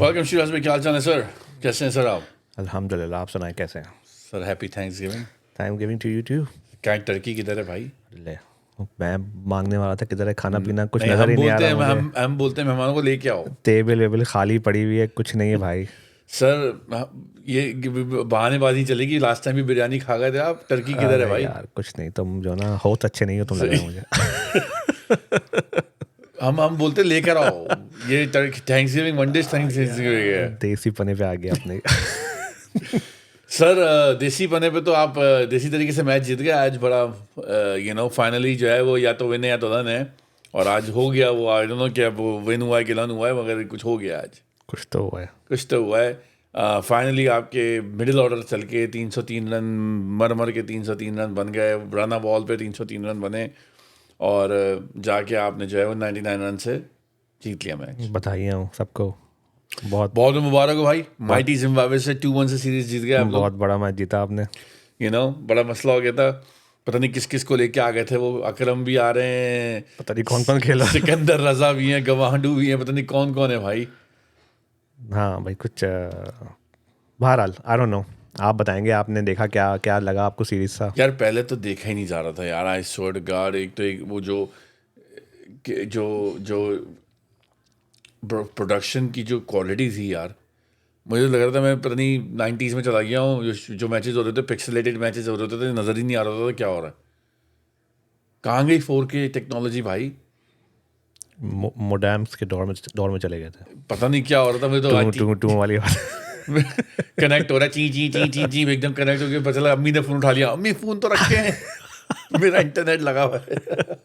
Welcome Siraj भाई, क्या हाल चाल है सर? कैसे हैं सर आप? अल्हम्दुलिल्लाह। आप सुनाएं कैसे हैं? Sir happy Thanksgiving. Time giving to you too. क्या टर्की किधर है भाई? ले, मैं मांगने वाला था किधर है खाना पीना, कुछ नहीं, नज़र हम ही नहीं आ बोलते रहा हैं मुझे। हम बोलते हैं मेहमानों को लेके आओ। टेबल वेबल खाली पड़ी हुई है, कुछ नहीं है भाई। सर ये बहानेबाजी चलेगी। लास्ट टाइम भी बिरयानी खा गए थे आप। टर्की किधर है अरे भाई? यार कुछ नहीं, तुम जो ना होस्ट अच्छे नहीं हो तुम, लग रहा है मुझे। हम बोलते हैं लेकर आओ। ये thanks giving one dish thanks giving है। देसी पने पे आ गया आपने। सर देसी बने पे तो आप देसी तरीके से मैच जीत गए आज। बड़ा फाइनली जो है वो या तो विन है या तो रन है। और आज हो गया वो। आई डोंट नो क्या वो विन हुआ है कि रन हुआ है, मगर कुछ हो गया आज। कुछ तो हुआ है। कुछ तो हुआ है। फाइनली आपके मिडिल ऑर्डर चल के 303 रन, मर के 303 रन बन गए। राना बॉल पे 303 रन बने। और जाके आपने जो है वो 99 रन से जीत लिया मैच। बताइए हूँ सबको। बहुत बहुत मुबारक हो भाई। माइटी जिम्बाब्वे से 2-1 से सीरीज जीत गए आप लोग। बहुत बड़ा मैच जीता आपने। बड़ा मसला हो गया था। पता नहीं किस किस को लेके आ गए थे वो। अकरम भी आ रहे हैं, पता नहीं कौन कौन खेला। सिकंदर रजा भी हैं, गवाहडू भी हैं, पता नहीं कौन कौन है भाई। हाँ भाई, कुछ बहरहाल आई डोंट नो। आप बताएंगे, आपने देखा क्या क्या लगा आपको सीरीज सा? यार पहले तो देखा ही नहीं जा रहा था यार। I swear to God. एक तो एक वो जो जो जो प्रोडक्शन की जो क्वालिटी थी यार, मुझे लग रहा था मैं पता नहीं 90s में चला गया हूँ। जो मैचेस हो रहे थे, पिक्सलेटेड मैचेस हो रहे थे, नज़र ही नहीं आ रहा था क्या हो रहा है। कहाँ गई 4K टेक्नोलॉजी भाई? मोडेम्स के दौर में चले गए थे। पता नहीं क्या हो रहा था। मुझे तो टू आज टू टू वाली बात। कनेक्ट हो रहा है, ची ची ची ची ची एकदम कनेक्ट हो गया। पता चला अम्मी ने फोन उठा लिया। अम्मी फोन तो रखे हैं। मेरा इंटरनेट लगा हुआ है।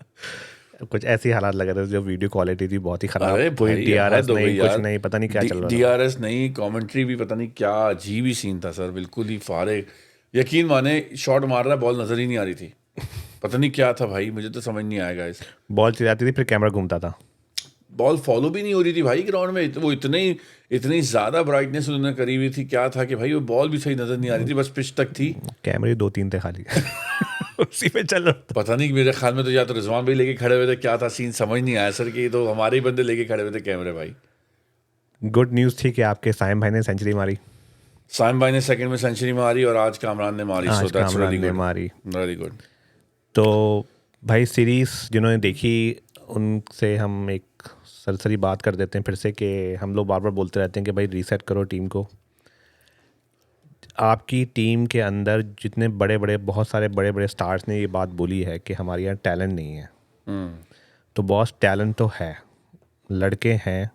कुछ ऐसी हालात लग रहे थे, जो वीडियो क्वालिटी थी बहुत ही खराब। अरे कोई भाई डीआरएस हद हो गई नहीं, कुछ यार। नहीं, पता नहीं क्या चल रहा था। डीआरएस नहीं, कमेंट्री भी पता नहीं क्या अजीब ही सीन था सर। बिल्कुल ही फारे। यकीन माने शॉट मार रहा है, बॉल नजर ही नहीं आ रही थी। पता नहीं क्या था भाई, मुझे तो समझ नहीं आएगा इस। बॉल चली जाती थी, फिर कैमरा घूमता था। बॉल फॉलो भी नहीं हो रही थी भाई ग्राउंड में। वो इतनी ज़्यादा ब्राइटनेस उन्होंने करी हुई थी। क्या था कि भाई वो बॉल भी सही नज़र नहीं आ रही थी, बस पिच तक थी। कैमरे 2-3 थे खाली। उसी पे चल रहा था। पता नहीं, मेरे ख्याल में तो या तो रिजवान भाई लेके खड़े हुए थे, क्या था सीन समझ नहीं आया सर। कि ये तो हमारे ही बंदे लेके खड़े हुए थे कैमरे भाई। गुड न्यूज़ थी कि आपके साइम भाई ने सेंचुरी मारी। साइम भाई ने सेकंड में सेंचुरी मारी और आज कामरान ने मारी। सो आज दैट्स कामरान रियली ने गुड। मारी। Very good. तो भाई सीरीज जिन्होंने देखी, उनसे हम एक सरसरी बात कर देते हैं फिर से, कि हम लोग बार बार बोलते रहते हैं कि भाई रीसेट करो टीम को। आपकी टीम के अंदर जितने बड़े बड़े, बहुत सारे बड़े बड़े स्टार्स ने ये बात बोली है कि हमारे यहाँ टैलेंट नहीं है। तो बॉस, टैलेंट तो है, लड़के हैं,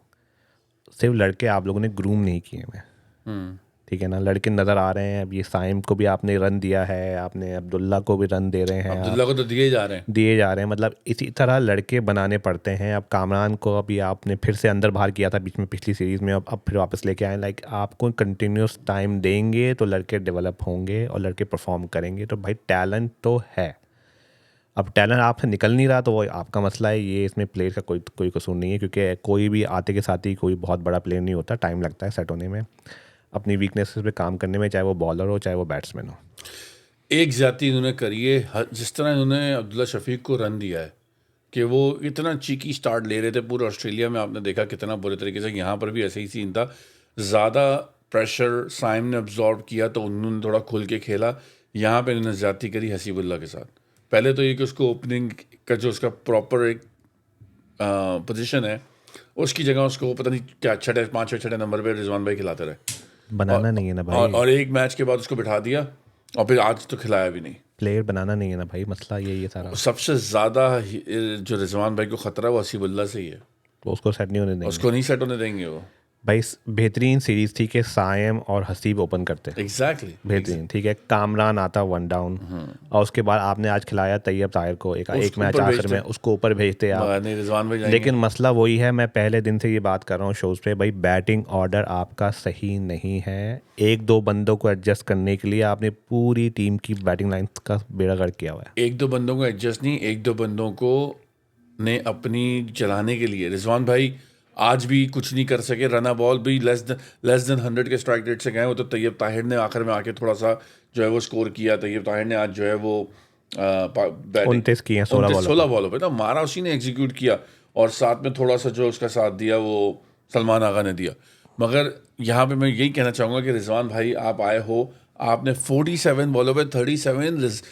सिर्फ लड़के आप लोगों ने ग्रूम नहीं किए हैं। ठीक है ना, लड़के नज़र आ रहे हैं। अब ये साइम को भी आपने रन दिया है, आपने अब्दुल्ला को भी रन दे रहे हैं, अब्दुल्ला को तो दिए जा रहे हैं। दिए जा रहे हैं। मतलब इसी तरह लड़के बनाने पड़ते हैं। अब कामरान को अभी आपने फिर से अंदर बाहर किया था बीच में पिछली सीरीज़ में, अब फिर वापस लेके आए। लाइक आपको कंटिन्यूस टाइम देंगे तो लड़के डेवलप होंगे और लड़के परफॉर्म करेंगे। तो भाई टैलेंट तो है। अब टैलेंट आपसे निकल नहीं रहा तो वो आपका मसला है। ये इसमें प्लेयर का कोई कसूर नहीं है, क्योंकि कोई भी आते के साथ ही कोई बहुत बड़ा प्लेयर नहीं होता। टाइम लगता है सेट होने में, अपनी वीकनेसेस पे काम करने में, चाहे वो बॉलर हो चाहे वो बैट्समैन हो। एक जाति इन्होंने करी है। जिस तरह इन्होंने अब्दुल्ला शफीक को रन दिया है कि वो इतना चीकी स्टार्ट ले रहे थे पूरे ऑस्ट्रेलिया में। आपने देखा कितना बुरे तरीके से। यहाँ पर भी ऐसे ही सीन था। ज़्यादा प्रेशर साइम ने अब्जॉर्व किया तो उन्होंने थोड़ा खुल के खेला। यहाँ पे इन्होंने ज़्यादती करी हसीबुल्ला के साथ। पहले तो ये कि उसको ओपनिंग का जो उसका प्रॉपर एक पोजीशन है, उसकी जगह उसको पता नहीं क्या छठे पाँचवें छठे नंबर पे रिजवान भाई खिलाते रहे। बनाना नहीं है ना भाई। और एक मैच के बाद उसको बिठा दिया और फिर आज तो खिलाया भी नहीं। प्लेयर बनाना नहीं है ना भाई, मसला यही है सारा। सबसे ज़्यादा जो रिजवान भाई को ख़तरा है वो हसीबुल्ला से ही है। तो उसको सेट नहीं होने देंगे। उसको नहीं सेट होने देंगे वो। भाई बेहतरीन सीरीज थी कि सायम और हसीब ओपन करते। एग्जैक्टली बेहतरीन, ठीक है। कामरान आता 1 डाउन, और उसके बाद आपने आज खिलाया तैयब ताहिर को एक मैच ऊपर आखिर भेजते। में, उसको ऊपर भेजते आप। नहीं, रिजवान भाई जाएंगे। लेकिन मसला वही है, मैं पहले दिन से ये बात कर रहा हूँ शोज़ पे, भाई बैटिंग ऑर्डर आपका सही नहीं है। एक दो बंदों को एडजस्ट करने के लिए आपने पूरी टीम की बैटिंग लाइन का बेड़ा गर्क किया हुआ है। एक दो बंदों को एडजस्ट नहीं, एक दो बंदों को ने अपनी चलाने के लिए। रिजवान भाई आज भी कुछ नहीं कर सके। रना बॉल भी लेस देन 100 के स्ट्राइक रेट से गए। वो तो तैयब ताहिर ने आखिर में आके थोड़ा सा जो है वो स्कोर किया। तैयब ताहिर ने आज जो है वो 29 किए हैं 16 बॉलों पे ना मारा, उसी ने एग्जीक्यूट किया। और साथ में थोड़ा सा जो उसका साथ दिया वो सलमान आगा ने दिया। मगर यहाँ पे मैं यही कहना चाहूँगा कि रिजवान भाई आप आए हो, आपने 47 बॉलों पे 37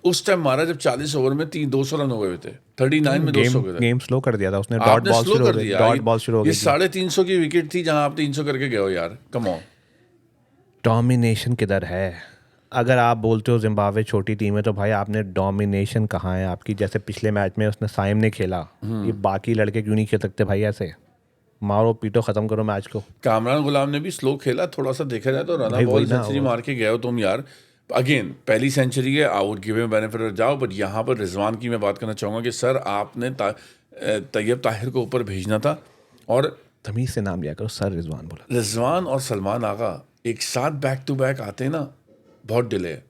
उस टाइम मारा जब 40 ओवर में 200 रन हो गए थे, 39 में 200 हो गए थे। गेम स्लो कर दिया था उसने, डॉट आपने बॉल स्लो शुरू हो कर गई, दिया। डॉट बॉल शुरू हो ये गई थी। 350 की विकेट थी जहां आप 300 करके गए हो यार, कम ऑन। डोमिनेशन किधर है? अगर आप बोलते हो जिम्बाब्वे छोटी टीम है, तो भाई आपने डोमिनेशन कहाँ है आपकी? जैसे पिछले मैच में उसने साइम ने खेला, ये बाकी लड़के क्यों नहीं खेल सकते भाई? ऐसे मारो पीटो, खत्म करो मैच को। कामरान गुलाम ने भी स्लो खेला थोड़ा सा, देखा जाए तो रना भाई बॉल वही ना, सेंचुरी मार के गए हो तुम यार। अगेन पहली सेंचुरी है, I would give him benefit of जाओ, बट यहाँ पर रिजवान की मैं बात करना चाहूँगा कि सर आपने तैयब ताहिर को ऊपर भेजना था। और तमीज से नाम लिया करो सर, रिजवान बोला। रिजवान और सलमान आगा एक साथ बैक टू बैक आते हैं ना, बहुत डिले है।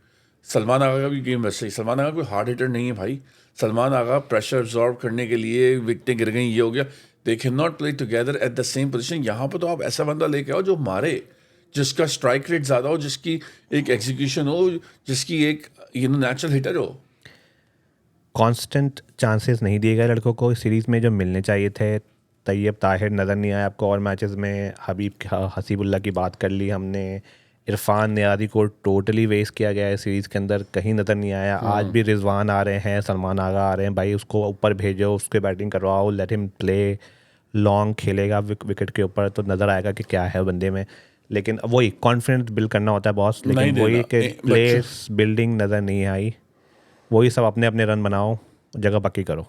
सलमान आगा का भी गेम वैसे ही, सलमान आगा कोई हार्ड हिटर नहीं है भाई। सलमान आगा प्रेशर एब्जॉर्ब करने के लिए विकेटें गिर गई, ये हो गया, they can not play together at the same position. यहाँ पर तो आप ऐसा बंदा लेके आओ जो मारे, जिसका स्ट्राइक रेट ज़्यादा हो, जिसकी एक एग्जीक्यूशन हो, जिसकी एक नेचुरल हिटर हो। कांस्टेंट चांसेस नहीं दिए गए लड़कों को इस सीरीज़ में जो मिलने चाहिए थे। तैयब ताहिर नज़र नहीं आया आपको और मैचेस में। हसीबुल्ला की बात कर ली हमने। इरफान नियाज़ी को टोटली वेस्ट किया गया है सीरीज़ के अंदर, कहीं नज़र नहीं आया। आज भी रिजवान आ रहे हैं, सलमान आगा आ रहे हैं, भाई उसको ऊपर भेजो, उसके बैटिंग करवाओ, लेट हिम प्ले। लॉन्ग खेलेगा विकेट के ऊपर तो नज़र आएगा कि क्या है बंदे में। लेकिन वही कॉन्फिडेंस बिल्ड करना होता है बॉस, नहीं लेकिन वही देना। कि प्लेस बिल्डिंग नज़र नहीं आई। वही सब अपने अपने रन बनाओ, जगह पक्की करो।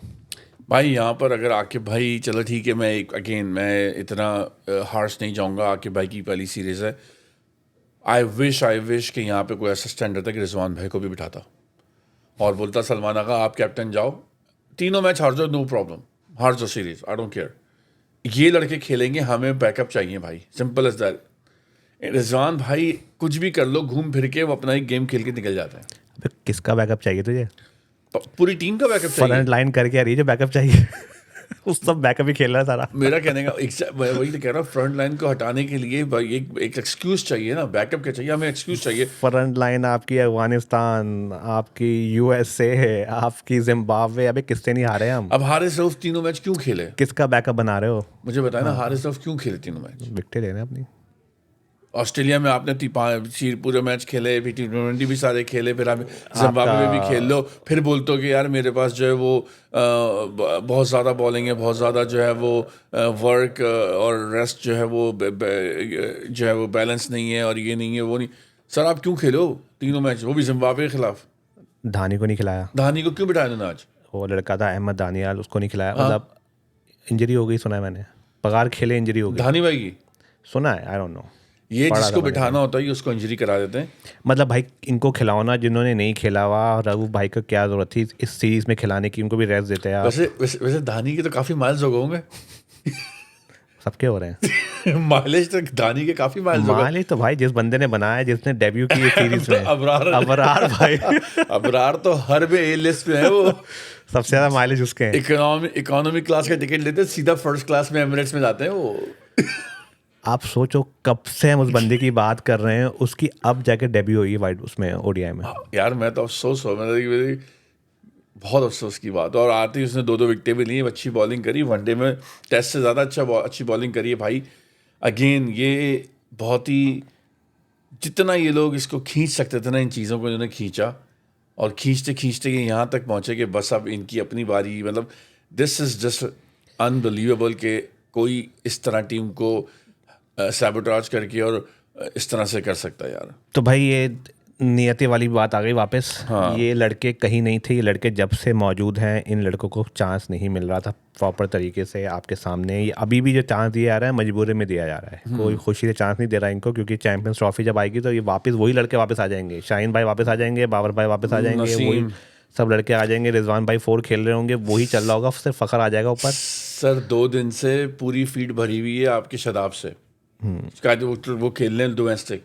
भाई यहाँ पर अगर आकिब भाई, चलो ठीक है, मैं इतना हार्श नहीं जाऊँगा, आकिब भाई की पहली सीरीज़ है। आई विश कि यहाँ पे कोई ऐसा स्टैंडर्ड था कि रिजवान भाई को भी बिठाता और बोलता सलमान आगा आप कैप्टन जाओ, तीनों मैच हार जाओ, नो प्रॉब्लम, हार जाओ सीरीज, आई डोंट केयर, ये लड़के खेलेंगे, हमें बैकअप चाहिए भाई, सिंपल एज दैट। रिजवान भाई कुछ भी कर लो, घूम फिर के वो अपना एक गेम खेल के निकल जाते हैं। अबे किसका बैकअप चाहिए तुझे? पूरी टीम का बैकअप चाहिए। फ्रंट लाइन करके आ रही है जो बैकअप चाहिए। उस सब बैकअप ही खेल रहा है सारा। मेरा कहने का मैं वही तो कह रहा हूँ, फ्रंट लाइन को हटाने के लिए भाई एक एक्सक्यूज चाहिए ना, बैकअप क्या चाहिए, हमें एक्सक्यूज चाहिए। फ्रंट लाइन आपकी अफगानिस्तान, आपकी यूएसए है, आपकी जिम्बाब्वे, अबे किससे नहीं हारे हम? अब हारिस रऊफ तीनों मैच क्यों खेले? किसका बैकअप बना रहे हो? मुझे बताया ना, हारिस रऊफ क्यों खेले तीनों मैच? विकेटें लेने अपनी। ऑस्ट्रेलिया में आपने पूरे मैच खेले, फिर T20 भी सारे खेले, फिर आप जिम्बाब्वे में भी खेल लो, फिर बोलते हो कि यार मेरे पास जो है वो बहुत ज़्यादा बॉलिंग है, बहुत ज़्यादा जो है वो वर्क और रेस्ट जो है वो जो है वो बैलेंस नहीं है, और ये नहीं है वो नहीं। सर आप क्यों खेलो तीनों मैच, वो भी जिम्बाब्वे के खिलाफ? धानी को नहीं खिलाया। धानी को क्यों बिठाया उन्होंने आज? वो लड़का था अहमद दानियाल, उसको नहीं खिलाया। मतलब इंजरी हो गई सुना है मैंने, पगार खेले इंजरी हो गई धानी भाई की सुना है, आई डोंट नो। ये जिसको बिठाना होता है उसको इंजरी करा देते हैं। मतलब भाई इनको खिलाओ ना, जिन्होंने नहीं खेला हुआ। रऊफ भाई को क्या जरूरत थी इस सीरीज में खिलाने की? उनको भी रेस्ट देते हैं आप। वैसे धानी के तो काफी माइल्स हो गए होंगे। सबके हो रहे हैं। माइलेज तो धानी के काफी माइल्स हो गए। माइलेज तो भाई जिस बंदे ने बनाया, जिसने डेब्यू की इस सीरीज में, अबरार भाई। अबरार तो हर में ए लिस्ट पे है वो। सबसे ज्यादा माइलेज उसके हैं। इकोनॉमी क्लास का टिकट लेते सीधा फर्स्ट क्लास में एमिरेट्स में जाते हैं वो। आप सोचो कब से हम उस बंदे की बात कर रहे हैं, उसकी अब जाके डेब्यू हुई वाइड उसमें ओडीआई में। यार मैं तो अफसोस हो, मेरी बहुत अफसोस की बात। और आते ही उसने 2 विकेटें भी ली, अच्छी बॉलिंग करी, वनडे में टेस्ट से ज़्यादा अच्छी बॉलिंग करी है भाई। अगेन ये बहुत ही, जितना ये लोग इसको खींच सकते थे ना, इन चीज़ों को इन्होंने खींचा, और खींचते खींचते ये यहाँ तक पहुँचे कि बस अब इनकी अपनी बारी। मतलब दिस इज़ जस्ट अनबिलीवेबल कि कोई इस तरह टीम को सैबोटाज करके और इस तरह से कर सकता है यार। तो भाई ये नियति वाली बात आ गई वापस। हाँ। ये लड़के कहीं नहीं थे, ये लड़के जब से मौजूद हैं, इन लड़कों को चांस नहीं मिल रहा था प्रॉपर तरीके से आपके सामने। ये अभी भी जो चांस दिया जा रहा है मजबूरी में दिया जा रहा है, कोई खुशी से चांस नहीं दे रहा इनको, क्योंकि चैंपियंस ट्रॉफी जब आएगी तो ये वापस वही लड़के वापस आ जाएंगे। शाहीन भाई वापस आ जाएंगे, बाबर भाई वापस आ जाएंगे, वही सब लड़के आ जाएंगे। रिजवान भाई 4 खेल रहे होंगे, वही चल रहा होगा, सिर्फ फखर आ जाएगा ऊपर। सर 2 दिन से पूरी फील्ड भरी हुई है आपके शदाब से। वो खेल रहे हैं डोमेस्टिक,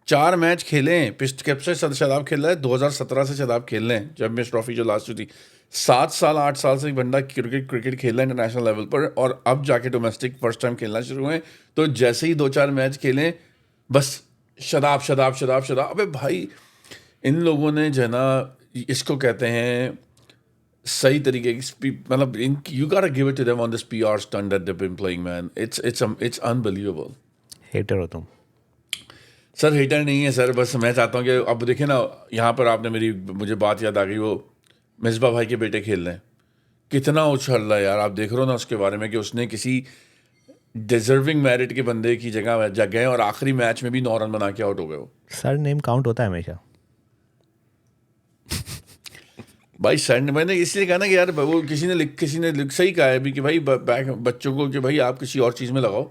4 मैच खेले हैं। पिस्ट कैप से शदाब खेल रहा है, 2017 से शदाब खेल रहे हैं, चैंपियंस ट्रॉफी जो लास्ट हुई थी। 7 साल 8 साल से बंदा क्रिकेट खेल रहा है इंटरनेशनल लेवल पर, और अब जाके डोमेस्टिक फर्स्ट टाइम खेलना शुरू हुए। तो जैसे ही 2-4 मैच खेलें बस शदाब। अबे भाई इन लोगों ने जो है ना, इसको कहते हैं सही तरीके की, मतलब you gotta give it to them on this PR stunt that they have been playing man. It's unbelievable. Hater हो तुम। सर हेटर नहीं है सर, बस मैं चाहता हूँ कि अब देखिए ना, यहाँ पर आपने मुझे बात याद आ गई, वो मिसबा भाई के बेटे खेल रहे हैं, कितना उछल रहा है यार, आप देख रहे हो ना उसके बारे में कि उसने किसी डिजर्विंग मेरिट के बंदे की जगह गए और आखिरी मैच में भी 9 रन बना के आउट हो गए वो। सर नेम काउंट होता है हमेशा। भाई सर मैंने इसलिए कहा ना कि यार वो किसी ने सही कहा है भी कि भाई बच्चों को कि भाई आप किसी और चीज़ में लगाओ,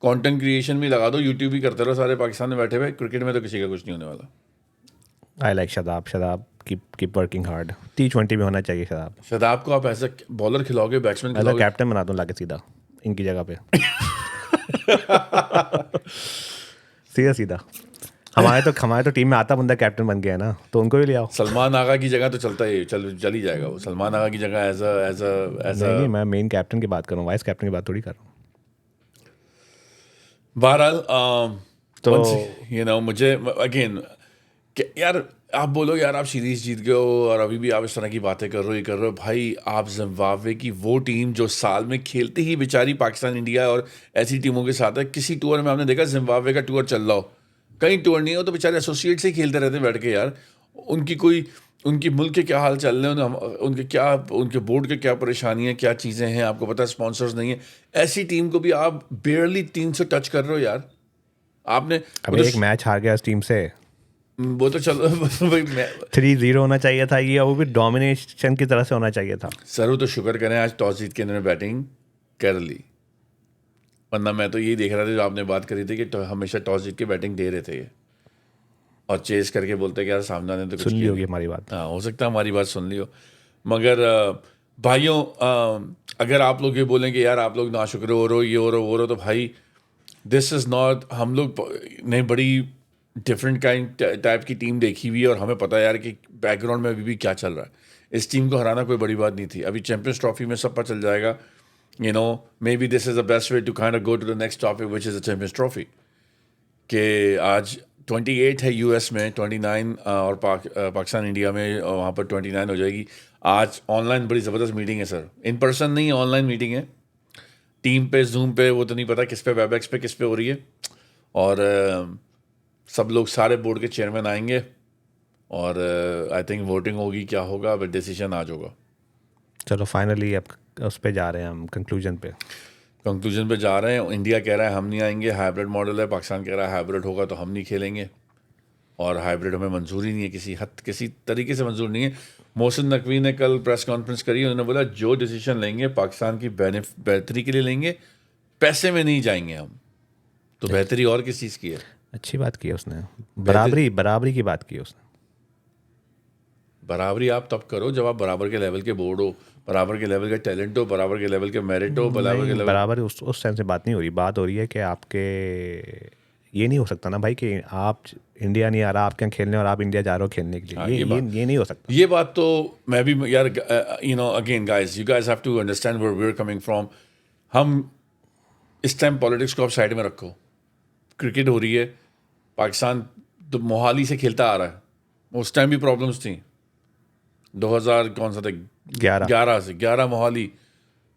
कंटेंट क्रिएशन में लगा दो, यूट्यूब भी करते रहो, सारे पाकिस्तान में बैठे हुए, क्रिकेट में तो किसी का कुछ नहीं होने वाला। I like Shadab keep working hard. T20 में होना चाहिए शदाब। शदाब को आप ऐसा बॉलर खिलाओगे, बैट्समैन मैं तो खिलाओगे? कैप्टन बना दूँ लाके सीधा इनकी जगह पे। सीधा सीधा। हमारे तो टीम में आता बंदा कैप्टन बन गया है ना, तो उनको भी ले आओ। सलमान आगा की जगह तो चल ही जाएगा वो, सलमान आगा की जगह एज नहीं अ मैं मेन कैप्टन की बात कर रहा हूँ, वाइस कैप्टन की बात थोड़ी कर रहा हूँ। बहरहाल तो मुझे अगेन यार आप बोलो यार आप सीरीज जीत गए हो और अभी भी आप इस तरह की बातें कर रहे हो, ये कर रहे हो, भाई आप जिम्बाब्वे की वो टीम जो साल में खेलते ही बेचारी पाकिस्तान, इंडिया और ऐसी टीमों के साथ है, किसी टूर में आपने देखा जिम्बाब्वे का टूर चल रहा हो, कहीं टूर नहीं हो तो बेचारे एसोसिएट से ही खेलते रहते हैं बैठ के यार, उनकी मुल्क के क्या हाल चल रहे हैं, उनके बोर्ड के क्या परेशानियां, क्या चीज़ें हैं, आपको पता है स्पॉन्सर्स नहीं है, ऐसी टीम को भी आप बेयरली 300 टच कर रहे हो यार। आपने अब एक मैच हार गया इस टीम से, वो तो चलो भाई 3-0 होना चाहिए था ये, और वो भी डोमिनेशन की तरह से होना चाहिए था। सर वो तो शुक्र करें आज टॉस जीत के इन्होंने बैटिंग कर ली, वरना मैं तो यही देख रहा था जो आपने बात करी थी कि हमेशा टॉस जीत के बैटिंग दे रहे थे ये, और चेस करके बोलते कि यार सामने ने तो कुछ सुन ली किया होगी नहीं। हमारी बात। हाँ हो सकता है हमारी बात सुन लियो, मगर भाइयों अगर आप लोग ये बोलें कि यार आप लोग नाशुक्र हो रहे हो, ये हो रहे हो वो रहे हो, तो भाई दिस इज़ नॉट, हम लोग ने बड़ी डिफरेंट काइंड टाइप की टीम देखी हुई है और हमें पता है यार कि बैकग्राउंड में अभी भी क्या चल रहा है। इस टीम को हराना कोई बड़ी बात नहीं थी, अभी चैंपियंस ट्रॉफी में सब पता चल जाएगा, maybe this is the best way to kind of go to the next topic which is the Champions Trophy, कि आज 28 है यूएस में, 29 और पाकिस्तान इंडिया में वहाँ पर 29 हो जाएगी। आज ऑनलाइन बड़ी ज़बरदस्त मीटिंग है सर, इन पर्सन नहीं है, ऑनलाइन मीटिंग है, टीम पे, जूम पे, वो तो नहीं पता किस पे, वेबएक्स पे किस पे हो रही है, और सब लोग सारे बोर्ड के चेयरमैन आएंगे और आई थिंक वोटिंग होगी, क्या होगा फिर डिसीजन आज होगा। चलो फाइनली अब उस पे जा रहे हैं हम, कंक्लूजन पे जा रहे हैं। इंडिया कह रहा है हम नहीं आएंगे, हाइब्रिड मॉडल है, पाकिस्तान कह रहा है हाइब्रिड होगा तो हम नहीं खेलेंगे, और हाइब्रिड हमें मंजूर ही नहीं है, किसी तरीके से मंजूर नहीं है। मोहसिन नकवी ने कल प्रेस कॉन्फ्रेंस करी, उन्होंने बोला जो डिसीजन लेंगे पाकिस्तान की बेहतरी के लिए लेंगे, पैसे में नहीं जाएंगे हम, तो बेहतरी और किस चीज़ की है? अच्छी बात की है उसने, बराबरी की बात की है उसने। बराबरी आप तब करो जब आप बराबर के लेवल के बोर्ड हो, बराबर के लेवल का टैलेंट हो, बराबर के लेवल के मेरिट हो, बराबर के नहीं, लेवल। बराबर उस सेंस से बात नहीं हो रही, बात हो रही है कि आपके ये नहीं हो सकता ना भाई कि आप इंडिया नहीं आ रहा आपके यहाँ खेलने और आप इंडिया जा रहे हो खेलने के लिए, हाँ, ये नहीं हो सकता। ये बात तो मैं भी यार, again guys, you guys have to understand where we are coming from. हम इस टाइम पॉलिटिक्स को आप साइड में रखो, क्रिकेट हो रही है, पाकिस्तान तो मोहाली से खेलता आ रहा है, उस टाइम भी प्रॉब्लम्स थी, 2000 कौन सा था, 11 मोहाली,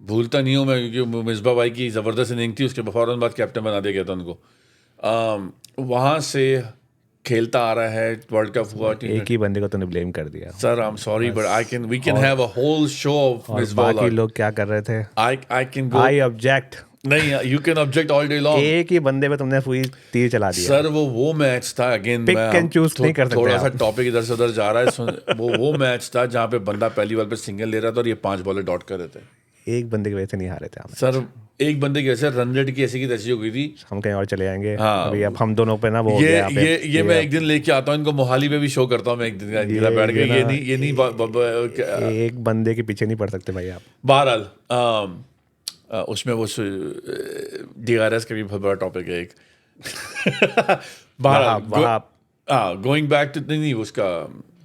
भूलता नहीं हूँ मैं, क्योंकि मिसबा भाई की ज़बरदस्त इनिंग थी, उसके फ़ौरन बाद कैप्टन बना दिया गया था उनको। वहाँ से खेलता आ रहा है, वर्ल्ड कप हुआ, एक ही बंदे को तूने ब्लेम कर दिया sir I am sorry but we can have a whole show of और मिसबा। बाकी लोग क्या कर रहे थे? I can go, I object. नहीं you can object all day long, एक ही बंदे पे तुमने पूरी तीर चला दिया सर वो मैच था, अगेन पिक एंड चूज नहीं कर सकते थोड़ा सा आप। टॉपिक इधर से उधर जा रहा है, वो मैच था जहाँ पे बंदा पहली बॉल पे सिंगल ले रहा था और ये 5 बॉलें डॉट कर रहे थे। एक बंदे की वजह से नहीं हारे थे हम सर एक बंदे की वजह से रन रेट की ऐसी की तैसी हो गई थी। हम कहीं और चले जाएंगे। हाँ, अभी अब हम दोनों पे ना वो हो ये गया यहाँ पे, ये मैं एक दिन लेके आता हूँ इनको, मोहाली में भी शो करता हूँ मैं एक दिन का, जिला बैठ के, ये नहीं एक बंदे के पीछे नहीं पड़ सकते भाई आप। बहरहाल उसमें वो DRS का भी बहुत बड़ा टॉपिक है एक। बहरहाल गोइंग बैक टू, नहीं उसका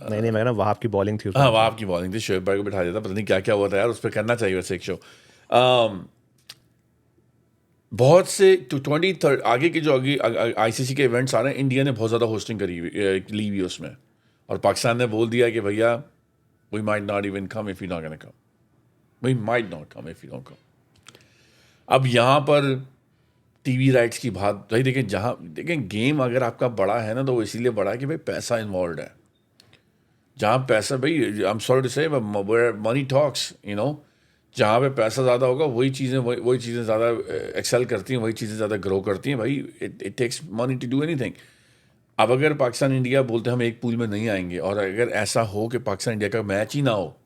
नहीं मैं ना वहाब की बॉलिंग थी हाँ वहाब की बॉलिंग थी, शोएब भाई को बिठा दिया था, पता नहीं क्या क्या हुआ था यार, उस पर करना चाहिए वैसे एक शो। बहुत से 23 आगे के जो आगे ICC के इवेंट्स आ रहे हैं, इंडिया ने बहुत ज़्यादा होस्टिंग ली हुई उसमें, और पाकिस्तान ने बोल दिया कि भैया we might not even come if you not gonna come, we might not come if you don't come. अब यहाँ पर टीवी राइट्स की बात भाई देखें, जहाँ देखें गेम अगर आपका बड़ा है ना तो वो इसीलिए बड़ा है कि भाई पैसा इन्वॉल्व है। जहाँ पैसा, भाई आई एम सॉरी टू से मनी टॉक्स, यू नो, जहाँ पे पैसा ज़्यादा होगा वही चीज़ें वही चीज़ें ज़्यादा एक्सेल करती हैं, वही चीज़ें ज़्यादा ग्रो करती हैं भाई। It takes money to do anything. अब अगर पाकिस्तान इंडिया बोलते हैं हम एक पूल में नहीं आएंगे, और अगर ऐसा हो कि पाकिस्तान इंडिया का मैच ही ना हो,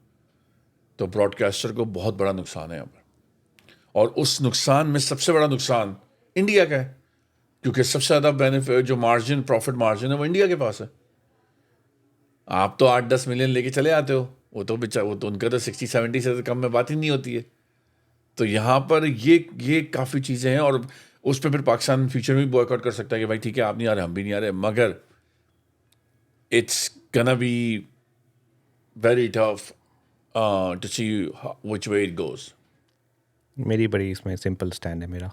तो ब्रॉडकास्टर को बहुत बड़ा नुकसान है यहाँ पर। और उस नुकसान में सबसे बड़ा नुकसान इंडिया का है, क्योंकि सबसे ज़्यादा बेनिफिट जो मार्जिन, प्रॉफिट मार्जिन है, वो इंडिया के पास है। आप तो 8-10 मिलियन लेके चले आते हो, वो तो उनका तो 60-70 से कम में बात ही नहीं होती है। तो यहाँ पर ये काफ़ी चीज़ें हैं, और उस पर फिर पाकिस्तान फ्यूचर में भी बॉयकॉट कर सकता है कि भाई ठीक है आप नहीं आ रहे, हम भी नहीं आ रहे, मगर it's gonna be very tough to see which way it goes. मेरी बड़ी इसमें सिंपल स्टैंड है मेरा।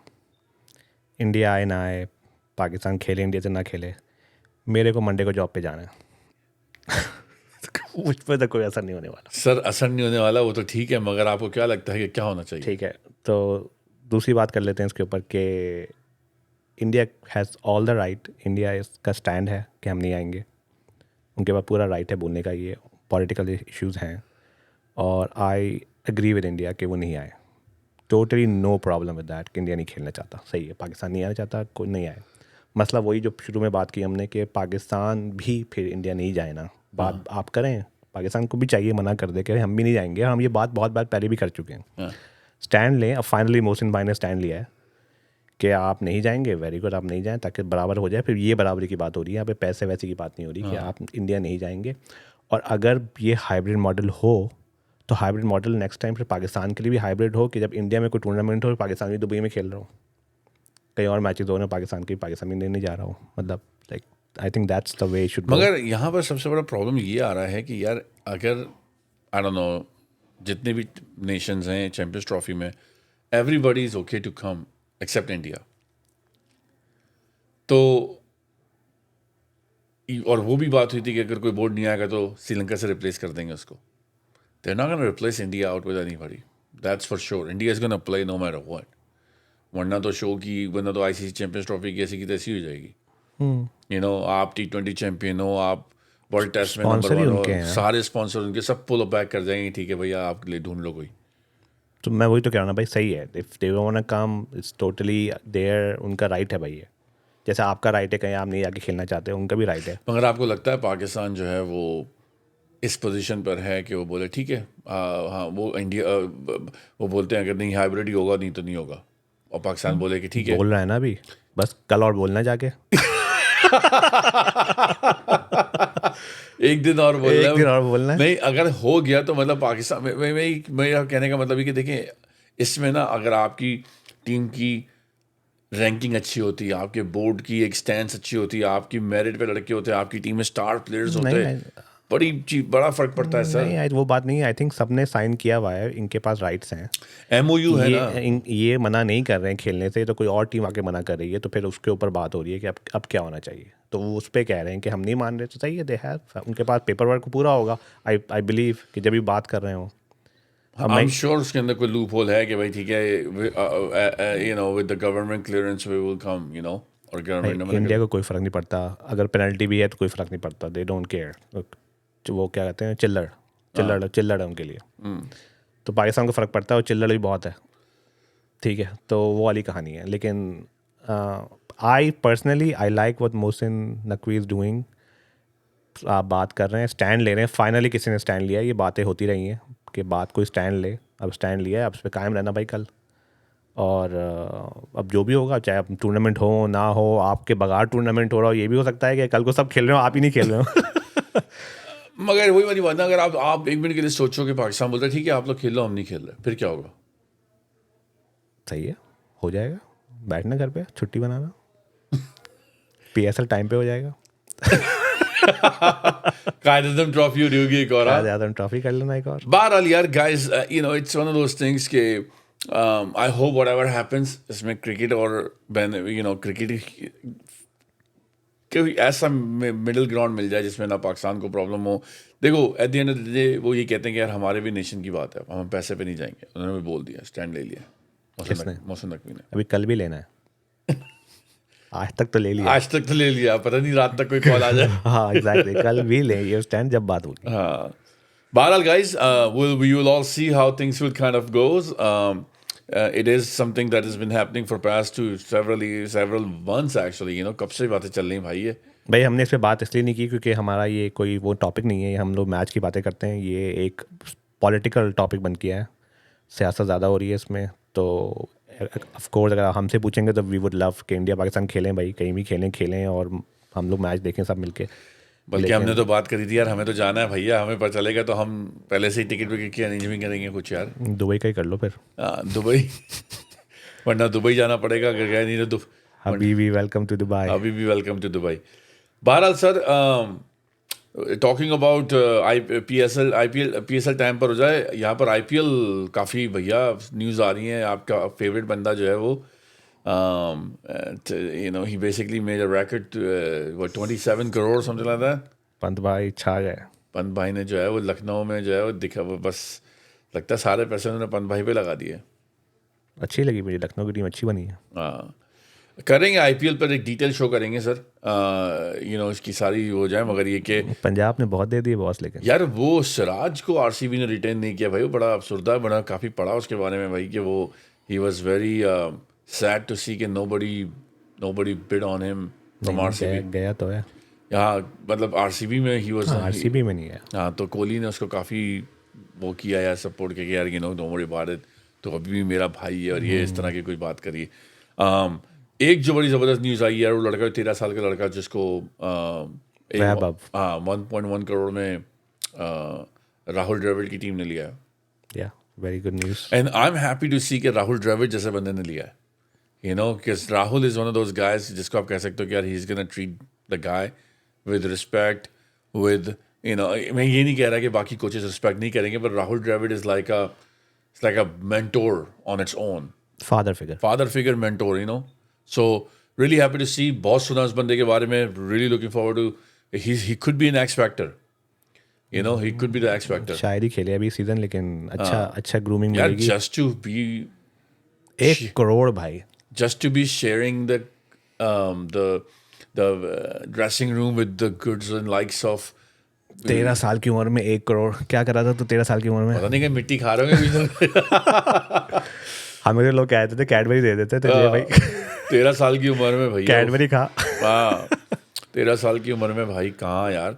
इंडिया आए ना आए, पाकिस्तान खेले इंडिया से ना खेले, मेरे को मंडे को जॉब पे जाना है। मुझ पर तो कोई असर नहीं होने वाला। सर असर नहीं होने वाला, वो तो ठीक है, मगर आपको क्या लगता है कि क्या होना चाहिए? ठीक है, तो दूसरी बात कर लेते हैं इसके ऊपर कि India has all the right, India इसका स्टैंड है कि हम नहीं आएंगे। उनके पास पूरा राइट है बोलने का, ये पॉलिटिकल इश्यूज़ हैं, और आई एग्री विद इंडिया कि वो नहीं आए। Totally no problem with that कि इंडिया नहीं खेलना चाहता, सही है, पाकिस्तान नहीं आना चाहता, कोई नहीं आए। मसला वही जो शुरू में बात की हमने कि पाकिस्तान भी फिर इंडिया नहीं जाए ना, बात आप करें, पाकिस्तान को भी चाहिए मना कर दे कि हम भी नहीं जाएंगे। हम ये बात बहुत बार पहले भी कर चुके हैं। स्टैंड लें। अब फाइनली मोहसिन भाई ने स्टैंड लिया है कि आप नहीं जाएंगे, वेरी गुड, आप नहीं जाएं ताकि बराबर हो जाए। फिर ये बराबरी की बात हो रही है, यहाँ पे पैसे वैसे की बात नहीं हो रही कि आप इंडिया नहीं जाएंगे। और अगर ये हाइब्रिड मॉडल हो तो हाइब्रिड मॉडल नेक्स्ट टाइम फिर पाकिस्तान के लिए भी हाइब्रिड हो कि जब इंडिया में कोई टूर्नामेंट हो, पाकिस्तान भी दुबई में खेल रहा हो, कई और मैचेस हो रहे हैं पाकिस्तान के, पाकिस्तान में नहीं जा रहा हूँ, मतलब like I think that's the way should. मगर यहाँ पर सबसे बड़ा प्रॉब्लम ये आ रहा है कि यार अगर आई डोंट नो जितने भी नेशंस हैं चैंपियंस ट्रॉफी में, everybody is okay to come except India. तो और वो भी बात हुई थी कि अगर कोई बोर्ड नहीं आएगा तो श्रीलंका से रिप्लेस कर देंगे उसको। They are not gonna replace India out with anybody, that's for sure. India is gonna play no matter what. वरना तो आईसीसी चैंपियंस ट्रॉफी की ऐसी की तैसी हो जाएगी। यू नो, आप T20 चैंपियन हो, आप वर्ल्ड टेस्ट में नंबर Sponsor ही 1 उनके हो, हैं। सारे स्पॉन्सर उनके सब पुल बैक कर जाएंगे, ठीक है भैया आपके लिए ढूंढ लो कोई। तो मैं वही तो कह रहा हूँ ना भाई, सही है, if they want to come it's totally there, उनका राइट है भाई ये। जैसे आपका राइट है कहीं आप नहीं आके खेलना चाहते, उनका भी राइट है। मगर आपको लगता है पाकिस्तान जो है वो इस पोजीशन पर है कि वो बोले ठीक है, हाँ वो इंडिया वो बोलते हैं अगर नहीं हाइब्रिड ही होगा नहीं तो नहीं होगा, और पाकिस्तान बोले कि ठीक है। बोल रहा है ना अभी, बस कल और बोलना जाके। एक दिन और बोलना एक दिन और बोलना है। नहीं, अगर हो गया तो मतलब पाकिस्तान मेरा कहने का मतलब ये कि देखें इसमें ना, अगर आपकी टीम की रैंकिंग अच्छी होती है, आपके बोर्ड की एक स्टैंस अच्छी होती है, आपकी मेरिट पे लड़के होते हैं, आपकी टीम में स्टार प्लेयर्स होते नहीं, हैं, बड़ा फर्क पड़ता है सर। नहीं, वो बात नहीं है। आई थिंक सबने साइन किया हुआ है, इनके पास राइट्स हैं। MOU है ना। ये मना नहीं कर रहे हैं खेलने से, तो कोई और टीम आके मना कर रही है, तो फिर उसके ऊपर बात हो रही है कि अब क्या होना चाहिए। तो वो उस पर कह रहे हैं कि हम नहीं मान रहे, तो सही है, दे हैव, उनके पास पेपर वर्क पूरा होगा। आई बिलीव कि जब भी बात कर रहे हो, आई एम श्योर उसके अंदर कोई लूप होल है कि भाई ठीक है, you know with the government clearance we will come, you know, और गवर्नमेंट इंडिया को कोई फ़र्क नहीं पड़ता, अगर पेनल्टी भी है तो कोई फ़र्क नहीं पड़ता, दे डोंट केयर। वो क्या कहते हैं, चिल्लड़ है उनके लिए। तो पाकिस्तान को फ़र्क पड़ता है, और चिल्लड़ भी बहुत है, ठीक है, तो वो वाली कहानी है। लेकिन I personally I like what Mohsin Naqvi is doing. आप बात कर रहे हैं, स्टैंड ले रहे हैं, फाइनली किसी ने स्टैंड लिया। ये बातें होती रही हैं कि बात कोई स्टैंड ले, अब स्टैंड लिया है, अब उस पर कायम रहना भाई कल। और अब जो भी होगा, चाहे अब टूर्नामेंट हो ना हो, आपके बगैर टूर्नामेंट हो रहा हो, ये भी हो सकता है कि कल को सब खेल रहे हो, आप ही नहीं खेल रहे हो। मगर वही वाली बात ना, अगर आप एक मिनट के लिए सोचो कि पाकिस्तान बोलता है ठीक है आप लोग खेल लो हम नहीं खेल रहे, फिर क्या होगा? सही है, हो जाएगा, बैठना घर पे, छुट्टी बनाना, PSL टाइम पे हो जाएगा, कायदे ट्रॉफी हो रही होगी एक और। ज़्यादा ट्रॉफी कर लेना एक और। बहरहाल यार guys, you know it's one of those things के आई होप व्हाटएवर हैपेंस, इसमें क्रिकेट और यू नो क्रिकेट कोई ऐसा मिडिल ग्राउंड मिल जाए जिसमें ना पाकिस्तान को प्रॉब्लम हो। देखो at the end of the day वो ये कहते हैं कि यार हमारे भी नेशन की बात है, हम पैसे पे नहीं जाएंगे, उन्होंने भी बोल दिया, स्टैंड ले लिया किसने? मोहसिन नकवी ने। अभी कल भी लेना है। आज तक तो ले लिया। आज तक तो ले लिया, पता नहीं रात तक कोई कॉल आ जाए। हाँ एग्जैक्टली, कल भी ले ये स्टैंड जब बात होगी। हाँ, Bahral, guys, we will all see how things will kind of goes. It is something that has been happening for past several months actually. You know, कब से बातें चल रही हैं भाई ये। भाई हमने इस पे बात इसलिए नहीं की क्योंकि हमारा ये कोई वो टॉपिक नहीं है, हम लोग मैच की बातें करते हैं। ये एक पॉलिटिकल टॉपिक बन गया है, सियासत ज़्यादा हो रही है इसमें। तो ऑफ कोर्स अगर हमसे पूछेंगे तो वी वुड लव कि इंडिया पाकिस्तान खेलें भाई, कहीं भी खेलें और हम लोग मैच देखें सब मिलके। बल्कि हमने तो बात करी थी यार, हमें तो जाना है भैया, हमें पता चलेगा तो हम पहले से ही टिकट विकेट की अरेंजमेंट करेंगे कुछ यार। दुबई का ही कर लो फिर। दुबई वरना दुबई जाना पड़ेगा, अगर गए नहीं तो अभी भी वेलकम टू दुबई। अभी भी वेलकम टू दुबई। बहरहाल sir, talking about PSL time पर हो जाए, यहाँ पर IPL काफ़ी भैया न्यूज़ आ रही हैं। आपका फेवरेट बंदा जो है वो you know, he basically made a record, what 27 crore something like that. Pant भाई छा गए। पंत भाई ने जो है वो लखनऊ में जो है वो दिखा, वो बस लगता है सारे पैसे उन्होंने पंत भाई पे लगा दिए। अच्छी लगी मुझे, लखनऊ की टीम अच्छी बनी है। हाँ, करेंगे IPL पर एक डिटेल शो करेंगे सर, यू नो इसकी सारी हो जाए। मगर ये कि पंजाब ने बहुत दे दिए बॉस, लेकिन यार वो सिराज को RCB ने रिटेन नहीं किया भाई, वो बड़ा अफसुर्दा है, बड़ा काफ़ी पढ़ा उसके बारे में भाई कि वो he was very sad to see कि nobody bid on him from RCB। गया तो है यहाँ मतलब RCB में ही वॉज, RCB में नहीं है। हाँ, तो कोहली ने उसको काफ़ी वो किया यार, सपोर्ट किया कि यार डोंट वरी अबाउट इट, तो अभी भी मेरा भाई है और ये इस तरह की कोई बात करिए। एक जो बड़ी ज़बरदस्त न्यूज़ आई यार, वो लड़का 13 साल का लड़का जिसको 1.1 करोड़ में राहुल द्रविड़ की टीम ने लिया है। या very good news. And I am happy to see कि राहुल द्रविड़ जैसे बंदे ने लिया है, you know, because Rahul is one of those guys जिसको आप कह सकते हो कि यार he is gonna treat the guy with respect, with you know, मैं ये नहीं कह रहा कि बाकी कोचेस रिस्पेक्ट नहीं करेंगे, पर Rahul Dravid is like a mentor on its own, father figure mentor, you know. So really happy to see, बहुत सुना उस बंदे के बारे में, really looking forward to, he could be an X factor, you know, he could be the X factor. शायद ही खेले अभी सीजन, लेकिन अच्छा ग्रूमिंग यार मिलेगी। जस्ट टू बी 1 करोड़ भाई, just to be sharing the dressing room with the goods and likes of 13 साल की उम्र में 1 करोड़ क्या कर रहा था तू 13 साल की उम्र में? पता नहीं कि मिट्टी खा रहे होंगे। हमें लोग कहते थे कैडबरी दे देते थे भाई। 13 साल की उम्र में भैया कैडबरी खा। हाँ, 13 साल की उम्र में भाई कहाँ यार,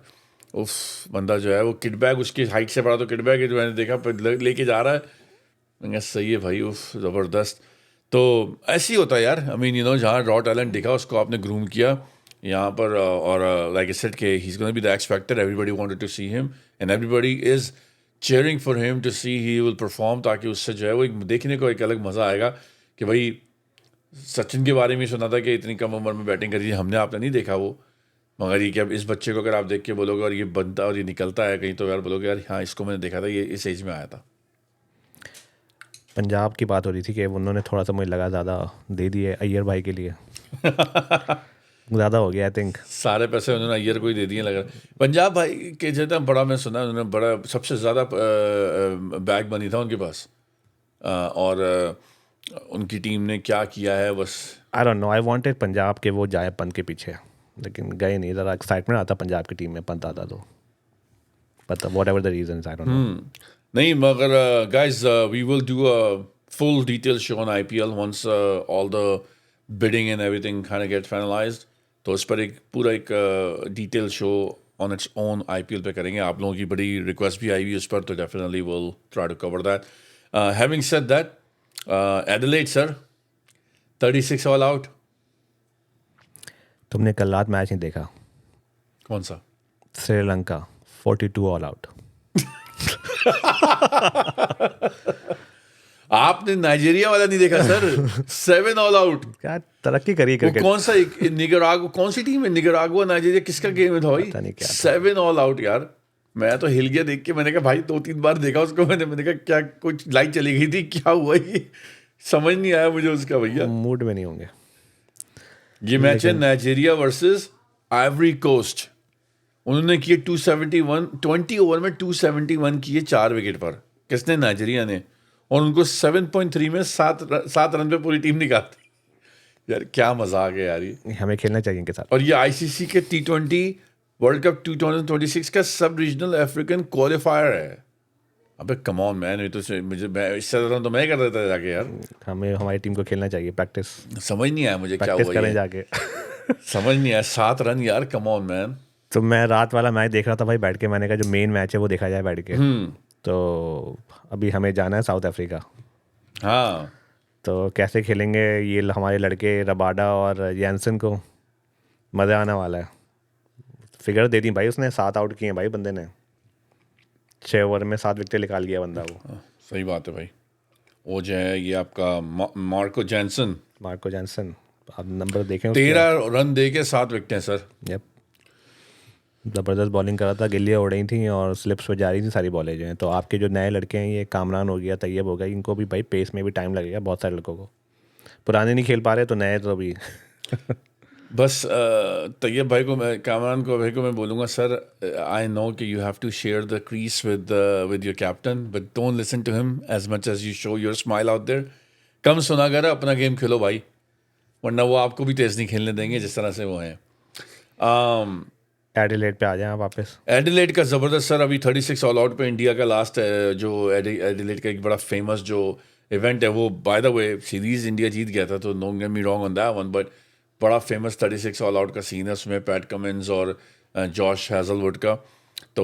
उफ, बंदा जो है वो किट बैग, उसकी हाइट से बड़ा तो किट बैग जो मैंने देखा लेके जा रहा है, मैंने सही है भाई, उफ ज़बरदस्त। तो ऐसे ही होता है यार, आई मीन यू नो, जहाँ रॉ टैलेंट दिखा उसको आपने ग्रूम किया यहाँ पर, और लाइक आई सेड कि he is gonna be the X factor, everybody wanted to see him and everybody is cheering for him to see he will perform, ताकि उससे जो है वो एक देखने को एक अलग मज़ा आएगा कि भाई सचिन के बारे में सुना था कि इतनी कम उम्र में बैटिंग करी, हमने आपने नहीं देखा वो, मगर ये कि अब इस बच्चे को अगर आप देख के बोलोगे और ये बनता और ये निकलता है कहीं, तो यार बोलोगे यार हाँ इसको मैंने देखा था, ये इस एज में आया था। पंजाब की बात हो रही थी कि उन्होंने थोड़ा सा मुझे लगा ज़्यादा दे दिए अय्यर भाई के लिए। ज़्यादा हो गया आई थिंक, सारे पैसे उन्होंने अय्यर को ही दे दिए लग रहा है। पंजाब भाई के जितना बड़ा मैं सुना, उन्होंने बड़ा सबसे ज़्यादा बैग बनी था उनके पास, और उनकी टीम ने क्या किया है बस आई don't no, I wanted Punjab के वो जाए पंत के पीछे, लेकिन गए नहीं। ज़रा एक्साइटमेंट आता पंजाब की टीम में पंत आता तो, पता whatever the reason, I don't know. नहीं, मगर guys, we will do a full detailed show on IPL once all the bidding and everything kind of gets finalized. तो उस पर एक पूरा एक detail show on its own IPL पे करेंगे। आप लोगों की बड़ी रिक्वेस्ट भी आई हुई उस पर, तो definitely will try to cover that. Having said that, Adelaide sir 36 all out. तुमने कल रात मैच नहीं देखा? कौन सा? Sri Lanka 42 all out. आपने नाइजीरिया वाला नहीं देखा सर? 7 all out. क्या तरक्की करी क्रिकेट। कौन सा निगरागो, कौन सी टीम है? निगरागो नाइजीरिया, किसका गेम था भाई? 7 ऑल आउट यार, मैं तो हिल गया देख के। मैंने कहा भाई 2-3 बार देखा उसको मैंने कहा क्या कुछ लाइट चली गई थी, क्या हुआ ये समझ नहीं आया मुझे उसका भैया। मूड में नहीं होंगे। ये मैच है नाइजीरिया वर्सेस आइवरी कोस्ट। उन्होंने किए 271, 20 ओवर में 271 किए 4 विकेट पर। किसने? नाइजीरिया ने। और उनको 7.3 में 7 रन पे पूरी टीम निकालती। यार क्या मजाक है यार ये। हमें खेलना चाहिए इनके साथ। और ये आईसीसी के T20 वर्ल्ड कप 2026 का सब रीजनल अफ्रीकन क्वालिफायर है। अबे कम ऑन मैन, ये तो मैं इससे ज़्यादा तो मैं कर देता जाके यार। हमें हमारी टीम को खेलना चाहिए, प्रैक्टिस समझ नहीं आया मुझे क्या हुआ करें ये, जाके। समझ नहीं आया। 7 रन यार, कम ऑन मैन। तो मैं रात वाला मैच देख रहा था भाई बैठ के, मैंने कहा जो मेन मैच है वो देखा जाए बैठ के। तो अभी हमें जाना है साउथ अफ्रीका। हाँ तो कैसे खेलेंगे ये हमारे लड़के रबाडा और जैनसन को, मज़ा आने वाला है। फिगर दे दी भाई उसने, 7 आउट किए भाई बंदे ने, 6 ओवर में 7 विकेट निकाल गया बंदा वो। सही बात है भाई। वो जो है ये आपका मार्को जैनसन, मार्को जैनसन, आप नंबर देखें उसके। 13 रन दे के 7 विकेटें सर। यप, ज़बरदस्त बॉलिंग कर रहा था, गिल्लियाँ उड़ रही थी और स्लिप्स पे जा रही थी सारी बॉलें जो हैं। तो आपके जो नए लड़के हैं, ये कामरान हो गया, तैयब हो गया, इनको भी भाई पेस में भी टाइम लगेगा बहुत सारे लड़कों को। पुराने नहीं खेल पा रहे तो नए तो अभी बस तैयब भाई को, मैं कामरान को भाई को मैं बोलूँगा सर, आई नो कि you have to share the crease with your captain, but don't listen to him as much as you show your smile out there. कम सुना कर अपना गेम खेलो भाई, वरना वो आपको भी तेज़ नहीं खेलने देंगे जिस तरह से वो हैं। एडिलेड पे आ जाएं आप वापस। एडिलेड का ज़बरदस्त सर, अभी 36 ऑल आउट पे इंडिया का लास्ट जो एडिलेड का एक बड़ा फेमस जो इवेंट है वो, by the way series India जीत गया था, तो don't get me wrong on that one, but बड़ा फेमस 36 ऑल आउट का सीन है उसमें, पैट कमिंस और जॉश हैजलवुड का। तो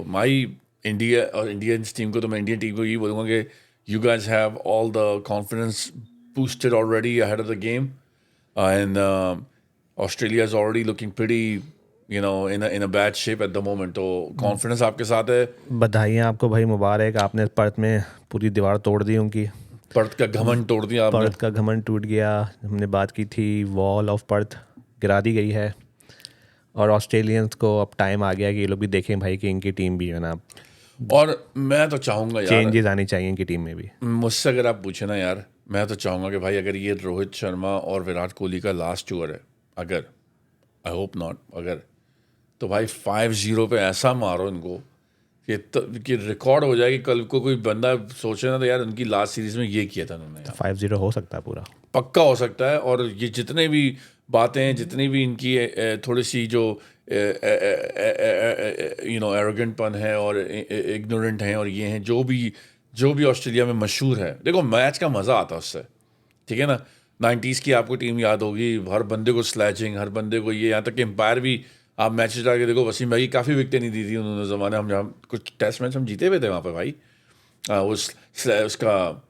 माई इंडिया और इंडियंस टीम को, तो मैं इंडियन टीम को यही बोलूँगा कि you guys have all the confidence boosted already ahead of the game, and Australia is already looking pretty in a bad shape at the moment, तो confidence आपके साथ है। बधाइयाँ आपको भाई, मुबारक, आपने पर्थ में पूरी दीवार तोड़ दी उनकी। पर्थ का घमंड तोड़ दिया आपने। पर्थ का घमंड टूट गया, हमने बात की थी, वॉल ऑफ पर्थ गिरा दी गई है। और ऑस्ट्रेलियंस को अब टाइम आ गया कि ये लोग भी देखें भाई कि इनकी टीम भी है ना, और मैं तो चाहूँगा यार, चेंजेस आनी चाहिए इनकी टीम में भी। मुझसे अगर आप पूछे ना यार, मैं तो चाहूँगा कि भाई अगर ये रोहित शर्मा और विराट कोहली का लास्ट टूर है, अगर, आई होप नॉट, अगर, तो भाई 5-0 पे ऐसा मारो इनको कि रिकॉर्ड हो जाए कि कल को कोई बंदा सोचे ना तो यार उनकी लास्ट सीरीज में ये किया था उन्होंने यार। 5-0 हो सकता है पूरा, पक्का हो सकता है। और ये जितने भी बातें हैं, जितनी भी इनकी थोड़ी सी जो एरोगेंटपन है और इग्नोरेंट हैं और ये हैं, जो भी ऑस्ट्रेलिया में मशहूर है, देखो मैच का मज़ा आता है उससे, ठीक है ना। 90s की आपको टीम याद होगी, हर बंदे को स्लैचिंग, हर बंदे को ये, यहाँ तक कि एम्पायर भी आप मैचेस जाके देखो, वसीम भाई काफ़ी विकटें नहीं दी थी उन्होंने ज़माने, हम जहाँ कुछ टेस्ट मैच हम जीते हुए थे वहाँ पे भाई। उसका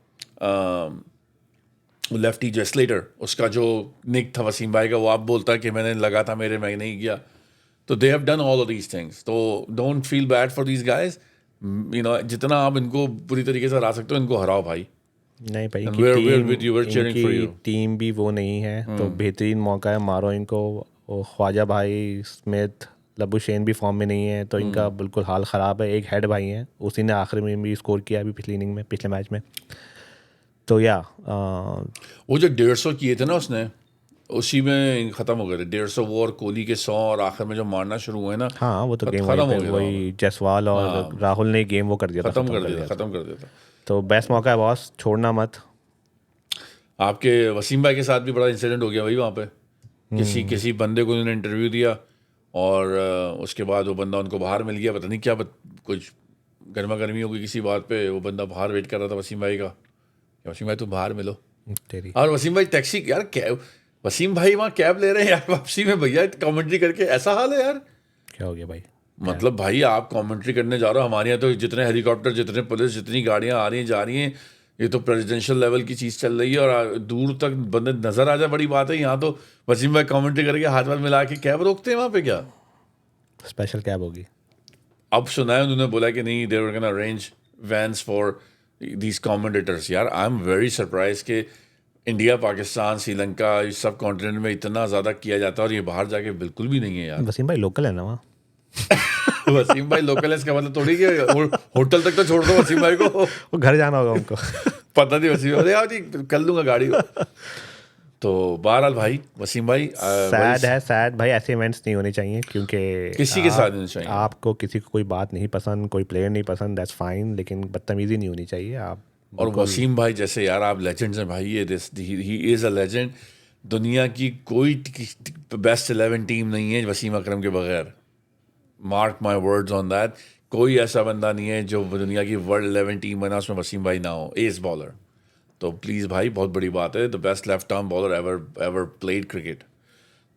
लेफ्टी जो स्लेटर, उसका जो निक था वसीम भाई का, वो आप बोलता है कि मैंने लगा था मेरे, मैं नहीं किया। तो they have done all of these things, तो don't feel bad for these guys, जितना आप इनको पूरी तरीके से हरा सकते हो इनको हराओ भाई। नहीं भाई, इनकी टीम भी वो नहीं है, तो बेहतरीन मौका है, मारो इनको। ख्वाजा भाई, स्मिथ, लबुशेन भी फॉर्म में नहीं है, तो इनका बिल्कुल हाल ख़राब है। एक हेड भाई हैं, उसी ने आखिर में भी स्कोर किया अभी पिछली इनिंग में, पिछले मैच में। तो या वो जो 150 किए थे ना उसने, उसी में ख़त्म हो गए थे 150 वो, और कोहली के 100, और आखिर में जो मारना शुरू हुए ना, हाँ वो तो गेम खत्म हो गया, वही जायसवाल और राहुल ने गेम वो कर दिया था, ख़त्म कर दिया था। तो बेस्ट मौका है बॉस, छोड़ना मत। आपके वसीम भाई के साथ भी बड़ा इंसिडेंट हो गया भाई वहाँ पे, किसी बंदे को उन्होंने इंटरव्यू दिया और उसके बाद वो बंदा उनको बाहर मिल गया, पता नहीं क्या कुछ गर्मा गर्मी हो गई किसी बात पे, वो बंदा बाहर वेट कर रहा था वसीम भाई का, वसीम भाई तुम बाहर मिलो, तेरी और वसीम भाई टैक्सी यार, कैब, वसीम भाई वहाँ कैब ले रहे हैं यार वापसी में, भैया कमेंट्री करके, ऐसा हाल है यार। क्या हो गया भाई? मतलब भाई आप कमेंट्री करने जा रहे हो, हमारे यहाँ तो जितने हेलीकॉप्टर, जितने पुलिस, जितनी गाड़ियाँ आ रही हैं जा रही हैं, ये तो प्रेसिडेंशियल लेवल की चीज़ चल रही है, और दूर तक बंदे नज़र आ जाए बड़ी बात है। यहाँ तो वसीम भाई कमेंट्री करके हाथ वाथ मिला के कैब रोकते हैं वहाँ पे, क्या स्पेशल कैब होगी? अब सुना है उन्होंने बोला कि नहीं, they were gonna arrange vans for these commentators. यार आई एम वेरी सरप्राइज कि इंडिया, पाकिस्तान, श्रीलंका, इस सब कॉन्टिनेंट में इतना ज़्यादा किया जाता है और ये बाहर जाके बिल्कुल भी नहीं है यार। वसीम भाई लोकल है ना वहाँ? वसीम भाई लोकल है इसका मतलब थोड़ी कि होटल तक तो छोड़ दो वसीम भाई को, वो घर जाना होगा उनको। पता नहीं वसीम भाई, जी कर लूँगा गाड़ी। तो बहरहाल भाई वसीम भाई, सैड भाई, ऐसे इवेंट्स नहीं होने चाहिए, क्योंकि किसी के साथ नहीं चाहिए। आपको किसी को कोई बात नहीं पसंद, कोई प्लेयर नहीं पसंद, दैट्स फाइन, लेकिन बदतमीजी नहीं होनी चाहिए। आप और वसीम भाई जैसे यार आप लेजेंड्स हैं भाई, ये ही इज़ अ लेजेंड। दुनिया की कोई बेस्ट 11 टीम नहीं है वसीम अकरम के बगैर। Mark my words on that. कोई ऐसा बंदा नहीं है जो दुनिया की वर्ल्ड 11 टीम बना उसमें वसीम भाई ना हो, एस बॉलर। तो प्लीज़ भाई, बहुत बड़ी बात है, the best left arm bowler ever played cricket.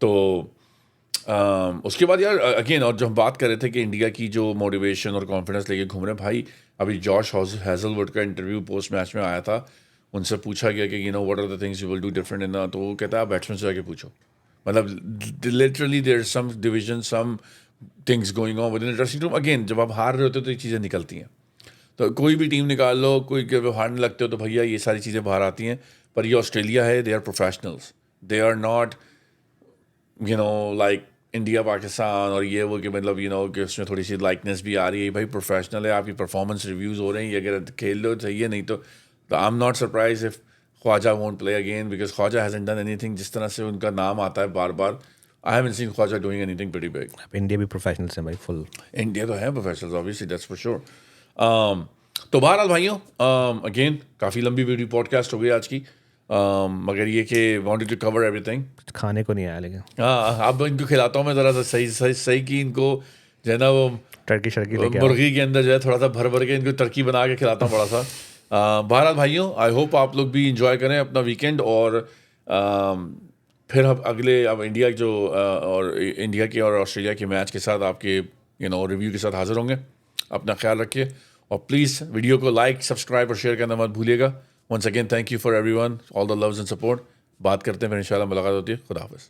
तो उसके बाद यार अगेन, और जो हम बात कर रहे थे कि इंडिया की जो मोटिवेशन और कॉन्फिडेंस लेके घूम रहे हैं भाई, अभी जॉश हैजलवुड का इंटरव्यू पोस्ट मैच में आया था। उनसे पूछा गया कि you know what are the things you will do different in, तो वो कहता है आप बैट्समैन से जाके पूछो। मतलब literally there is some division, some things going on within dressing room. Again, जब आप हार रहे होते हो तो ये चीज़ें निकलती हैं। तो कोई भी टीम निकाल लो, कोई जब हारने लगते हो तो भैया ये सारी चीज़ें बाहर आती हैं। पर ये ऑस्ट्रेलिया है, they are professionals, they are not you know like India Pakistan और ये वो कि मतलब यू नो कि उसमें थोड़ी सी लाइकनेस भी आ रही है। भाई प्रोफेशनल है, आपकी परफॉर्मेंस रिव्यूज़ हो रहे हैं, ये अगर खेल लो सही है, नहीं तो I am not surprise if Khawaja won't play again because Khawaja hasn't done anything. जिस तरह से उनका नाम आता है बार बार, I haven't seen Khawaja doing anything pretty big. अब इंडिया भी प्रोफेशनल्स हैं भाई, फुल। इंडिया तो है professionals obviously, that's for sure. तो बहरहाल भाइयों, अगेन काफ़ी लंबी वीडियो पॉडकास्ट हो गई आज की, मगर ये कि वांटेड टू कवर एवरीथिंग। खाने को नहीं आया लेकिन हाँ, अब इनको खिलाता हूँ मैं ज़रा सा सही सही सही कि इनको जो है ना वो टर्की शर्की लेके आओ। मुर्गी के अंदर जो है थोड़ा सा भर भर के इनको टर्की बना के खिलाता हूँ बड़ा सा। बहरहाल भाइयों, आई होप आप लोग भी इंजॉय करें अपना वीकेंड, और फिर हम अगले अब इंडिया जो और इंडिया के और ऑस्ट्रेलिया के मैच के साथ आपके यू नो रिव्यू के साथ हाजिर होंगे। अपना ख्याल रखिए और प्लीज़ वीडियो को लाइक, सब्सक्राइब और शेयर करना मत भूलिएगा। Once again thank you for everyone, all the loves and support. बात करते हैं फिर इंशाल्लाह मुलाकात होती है। खुदा हाफिज़।